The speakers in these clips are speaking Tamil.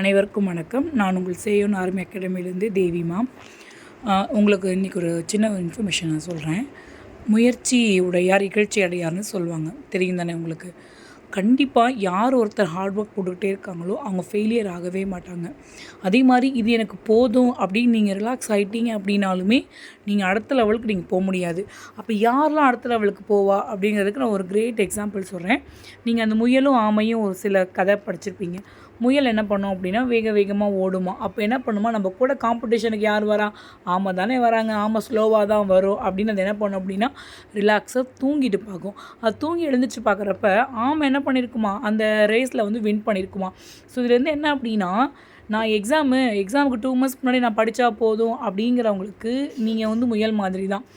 அனைவருக்கும் வணக்கம். நான் உங்கள் சேயோன் ஆர்மி அகாடமியிலேருந்து தேவி மேம். உங்களுக்கு இன்றைக்கி ஒரு சின்ன இன்ஃபர்மேஷன் நான் சொல்கிறேன். முயற்சி உடையார் இகழ்ச்சி அடையார்னு சொல்லுவாங்க, தெரியும் தானே உங்களுக்கு? கண்டிப்பாக யார் ஒருத்தர் ஹார்ட் ஒர்க் போட்டுக்கிட்டே இருக்காங்களோ அவங்க ஃபெயிலியர் ஆகவே மாட்டாங்க. அதே மாதிரி இது எனக்கு போதும் அப்படின்னு நீங்கள் ரிலாக்ஸ் ஆகிட்டீங்க அப்படின்னாலுமே நீங்கள் அடுத்த லெவலுக்கு நீங்கள் போக முடியாது. அப்போ யாரெல்லாம் அடுத்த லெவலுக்கு போவா அப்படிங்கிறதுக்கு நான் ஒரு கிரேட் எக்ஸாம்பிள் சொல்கிறேன். நீங்கள் அந்த முயலும் ஆமையும் ஒரு சில கதை படிச்சிருப்பீங்க. முயல் என்ன பண்ணோம் அப்படின்னா வேகமாக ஓடுமா. அப்போ என்ன பண்ணுமா, நம்ம கூட காம்படிஷனுக்கு யார் வரா? ஆமை தானே வராங்க, ஆமை ஸ்லோவாக தான் வரும் அப்படின்னு அது என்ன பண்ணும் அப்படின்னா ரிலாக்ஸாக தூங்கிட்டு பார்க்கும். அது தூங்கி எழுந்திரிச்சு பார்க்குறப்ப ஆமை என்ன பண்ணியிருக்குமா, அந்த ரேஸில் வின் பண்ணியிருக்குமா. ஸோ இதுலேருந்து என்ன அப்படின்னா, நான் எக்ஸாமுக்கு 2 months முன்னாடி நான் படித்தா போதும் அப்படிங்கிறவங்களுக்கு நீங்கள் முயல் மாதிரி தான்.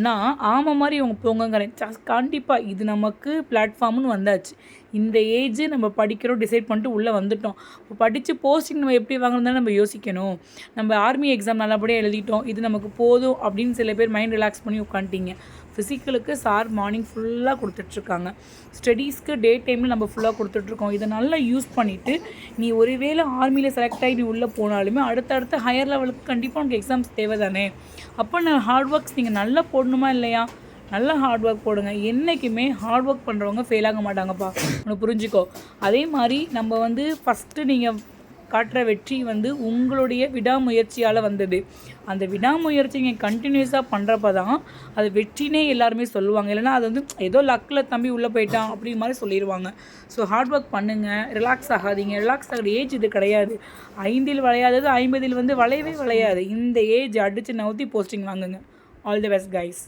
நான் ஆமை மாதிரி இவங்க போங்கங்கிறேன். கண்டிப்பாக இது நமக்கு பிளாட்ஃபார்ம்னு வந்தாச்சு. இந்த ஏஜ் நம்ம படிக்கிறோம் டிசைட் பண்ணிட்டு உள்ளே வந்துட்டோம். இப்போ படித்து போஸ்டிங் நம்ம எப்படி வாங்கணும் நம்ம யோசிக்கணும். நம்ம ஆர்மி எக்ஸாம் நல்லபடியாக எழுதிட்டோம், இது நமக்கு போதும் அப்படின்னு சில பேர் மைண்ட் ரிலாக்ஸ் பண்ணி உட்காந்துட்டீங்க. ஃபிசிக்கலுக்கு சார் மார்னிங் ஃபுல்லாக கொடுத்துட்ருக்காங்க, ஸ்டடீஸ்க்கு டே டைமில் நம்ம ஃபுல்லாக கொடுத்துட்ருக்கோம். இதை நல்லா யூஸ் பண்ணிவிட்டு நீ ஒருவேளை ஆர்மியில் செலக்ட் ஆகி நீ உள்ளே போனாலுமே அடுத்தடுத்து ஹையர் லெவலுக்கு கண்டிப்பாக உனக்கு எக்ஸாம்ஸ் தேவை தானே. அப்போ நான் ஹார்ட் ஒர்க்ஸ் நீங்கள் நல்லா போடணுமா இல்லையா? நல்லா ஹார்ட் ஒர்க் போடுங்க. என்றைக்குமே ஹார்ட் ஒர்க் பண்ணுறவங்க ஃபெயில் ஆக மாட்டாங்கப்பா, உனக்கு புரிஞ்சுக்கோ. அதே மாதிரி நம்ம ஃபஸ்ட்டு நீங்கள் காட்டுற வெற்றி உங்களுடைய விடாமுயற்சியால் வந்தது. அந்த விடாமுயற்சி நீங்கள் கண்டினியூஸாக பண்ணுறப்ப தான் அது வெற்றினே எல்லாருமே சொல்லுவாங்க. இல்லைனா அது ஏதோ லக்கில் தம்பி உள்ளே போயிட்டான் அப்படி மாதிரி சொல்லிடுவாங்க. ஸோ ஹார்ட் ஒர்க் பண்ணுங்கள், ரிலாக்ஸ் ஆகாதீங்க. ரிலாக்ஸ் ஆகிற ஏஜ் இது கிடையாது. 5 வளையாதது 50 வளையவே வளையாது. இந்த ஏஜ் அடித்து நவுத்தி போஸ்டிங் வாங்குங்க. All the best guys.